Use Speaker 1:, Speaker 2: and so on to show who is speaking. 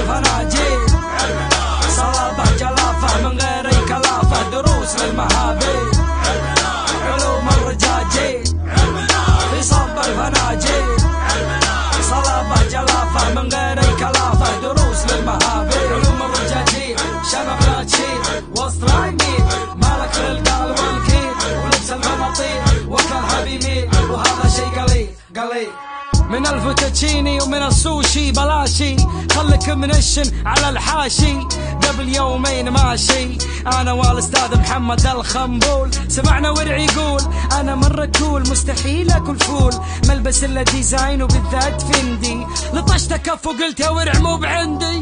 Speaker 1: الفناجيل، صلابة جلافة من غير اي كلافة، دروس للمهابيل، علوم الرجاجيل في صب الفناجيل، صلابة جلافة من غير اي كلافة، دروس للمهابيل، علوم الرجاجيل، شنق لا تشيل وسط رايمين، مالك للقال والكيل، ولبس المناطيل وكلها بيميل، وهذا شي قليل قليل. من الفوتوتشيني ومن السوشي بلاشي، خلك منشن على الحاشي، قبل يومين ماشي انا والاستاذ محمد الخنبول، سمعنا ورع يقول انا مرة كول، مستحيل اكل فول، ملبس الا ديزاين وبالذات فندي، لطشت كف وقلت يا ورع مو بعندي.